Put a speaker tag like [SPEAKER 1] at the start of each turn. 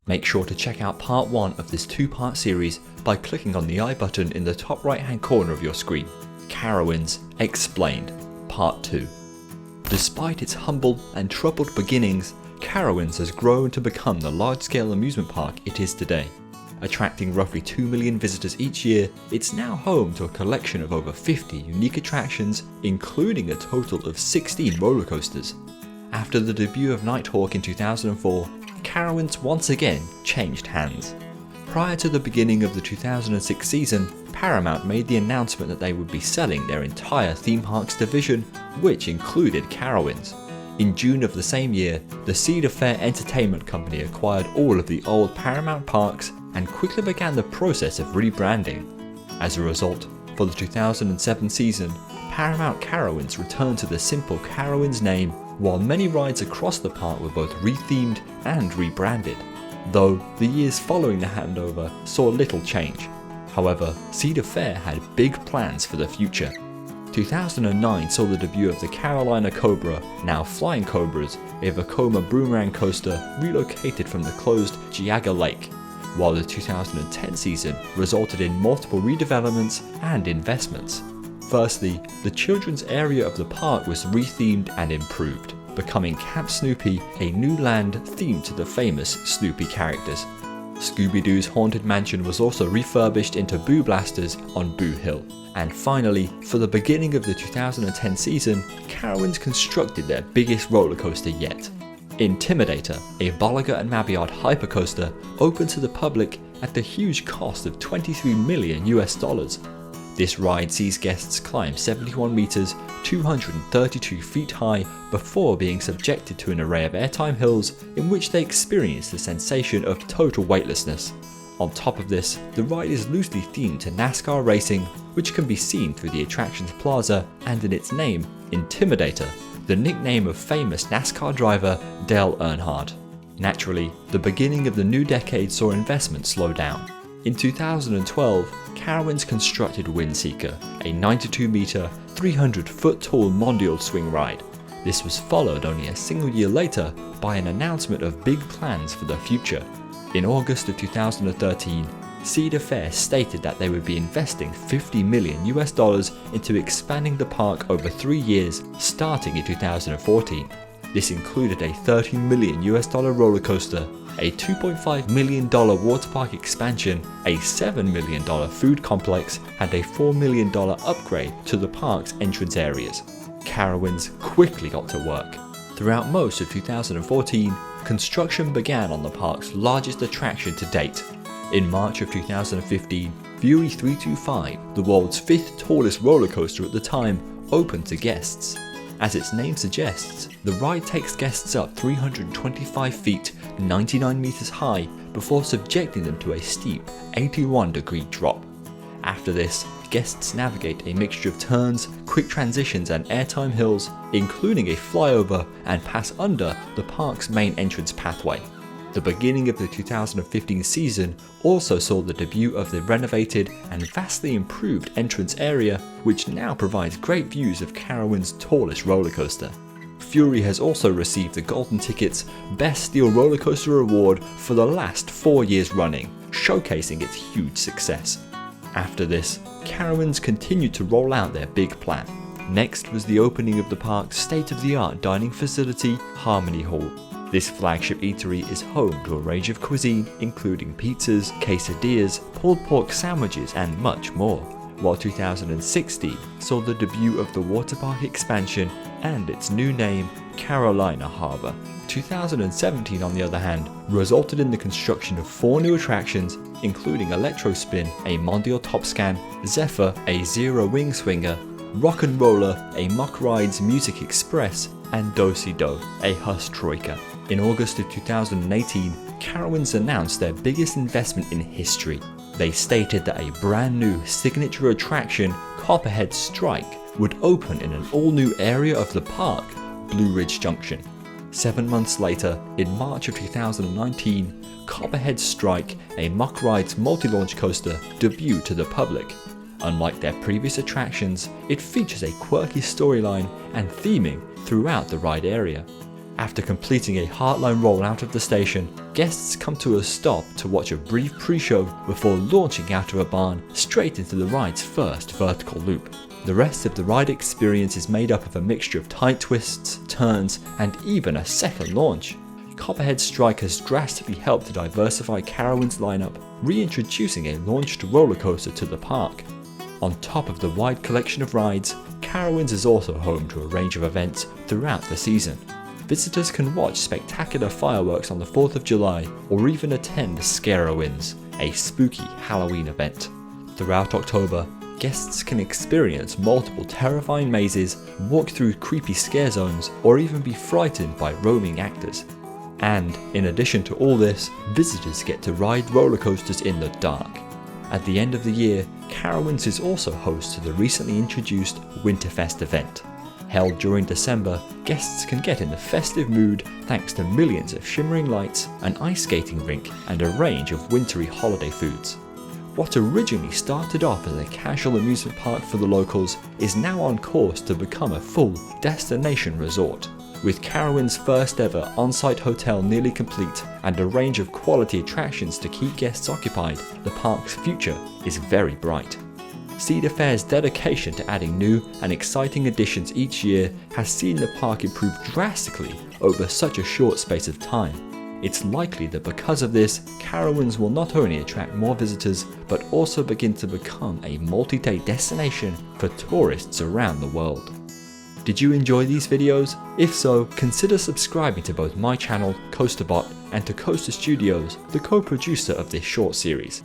[SPEAKER 1] Make sure to check out part 1 of this 2-part series by clicking on the I button in the top right hand corner of your screen. Carowinds Explained, Part 2. Despite its humble and troubled beginnings, Carowinds has grown to become the large-scale amusement park it is today. Attracting roughly 2 million visitors each year, it's now home to a collection of over 50 unique attractions, including a total of 16 roller coasters. After the debut of Nighthawk in 2004, Carowinds once again changed hands. Prior to the beginning of the 2006 season, Paramount made the announcement that they would be selling their entire theme parks division, which included Carowinds. In June of the same year, the Cedar Fair Entertainment Company acquired all of the old Paramount parks and quickly began the process of rebranding. As a result, for the 2007 season, Paramount Carowinds returned to the simple Carowinds name, while many rides across the park were both rethemed and rebranded, though the years following the handover saw little change. However, Cedar Fair had big plans for the future. 2009 saw the debut of the Carolina Cobra, now Flying Cobras, a Vekoma boomerang coaster relocated from the closed Geauga Lake, while the 2010 season resulted in multiple redevelopments and investments. Firstly, the children's area of the park was rethemed and improved, becoming Camp Snoopy, a new land themed to the famous Snoopy characters. Scooby-Doo's Haunted Mansion was also refurbished into Boo Blasters on Boo Hill. And finally, for the beginning of the 2010 season, Carowinds constructed their biggest roller coaster yet. Intimidator, a Bolliger and Mabillard hypercoaster, opened to the public at the huge cost of $23 million. This ride sees guests climb 71 meters, 232 feet high, before being subjected to an array of airtime hills in which they experience the sensation of total weightlessness. On top of this, the ride is loosely themed to NASCAR racing, which can be seen through the attraction's plaza and in its name, Intimidator, the nickname of famous NASCAR driver Dale Earnhardt. Naturally, the beginning of the new decade saw investment slow down. In 2012, Carowinds constructed Windseeker, a 92-meter, 300-foot tall mondial swing ride. This was followed only a single year later by an announcement of big plans for the future. In August of 2013, Cedar Fair stated that they would be investing $50 million into expanding the park over 3 years, starting in 2014. This included a $30 million roller coaster, a $2.5 million water park expansion, a $7 million food complex, and a $4 million upgrade to the park's entrance areas. Carowinds quickly got to work. Throughout most of 2014, construction began on the park's largest attraction to date. In March of 2015, Fury 325, the world's 5th tallest roller coaster at the time, opened to guests. As its name suggests, the ride takes guests up 325 feet, 99 meters high, before subjecting them to a steep 81-degree drop. After this, guests navigate a mixture of turns, quick transitions and airtime hills, including a flyover, and pass under the park's main entrance pathway. The beginning of the 2015 season also saw the debut of the renovated and vastly improved entrance area, which now provides great views of Carowinds' tallest roller coaster. Fury has also received the Golden Ticket's Best Steel Roller Coaster Award for the last 4 years running, showcasing its huge success. After this, Carowinds continued to roll out their big plan. Next was the opening of the park's state-of-the-art dining facility, Harmony Hall. This flagship eatery is home to a range of cuisine, including pizzas, quesadillas, pulled pork sandwiches, and much more. While 2016 saw the debut of the water park expansion and its new name, Carolina Harbor. 2017, on the other hand, resulted in the construction of 4 new attractions, including Electrospin, a Mondial Top Scan, Zephyr, a Zero Wing Swinger, Rock and Roller, a Muck Rides Music Express, and Do-Si-Do, a Huss Troika. In August of 2018, Carowinds announced their biggest investment in history. They stated that a brand new signature attraction, Copperhead Strike, would open in an all-new area of the park, Blue Ridge Junction. 7 months later, in March of 2019, Copperhead Strike, a Muck Rides multi-launch coaster, debuted to the public. Unlike their previous attractions, it features a quirky storyline and theming throughout the ride area. After completing a hardline roll out of the station, guests come to a stop to watch a brief pre-show before launching out of a barn straight into the ride's first vertical loop. The rest of the ride experience is made up of a mixture of tight twists, turns, and even a second launch. Copperhead Strike has drastically helped to diversify Carowinds' lineup, reintroducing a launched roller coaster to the park. On top of the wide collection of rides, Carowinds is also home to a range of events throughout the season. Visitors can watch spectacular fireworks on the 4th of July or even attend Carowinds, a spooky Halloween event. Throughout October, guests can experience multiple terrifying mazes, walk through creepy scare zones, or even be frightened by roaming actors. And in addition to all this, visitors get to ride roller coasters in the dark. At the end of the year, Carowinds is also host to the recently introduced Winterfest event. Held during December, guests can get in the festive mood thanks to millions of shimmering lights, an ice skating rink, and a range of wintry holiday foods. What originally started off as a casual amusement park for the locals is now on course to become a full destination resort. With Carowinds' first ever on-site hotel nearly complete and a range of quality attractions to keep guests occupied, the park's future is very bright. Cedar Fair's dedication to adding new and exciting additions each year has seen the park improve drastically over such a short space of time. It's likely that because of this, Carowinds will not only attract more visitors, but also begin to become a multi-day destination for tourists around the world. Did you enjoy these videos? If so, consider subscribing to both my channel, CoasterBot, and to Coaster Studios, the co-producer of this short series.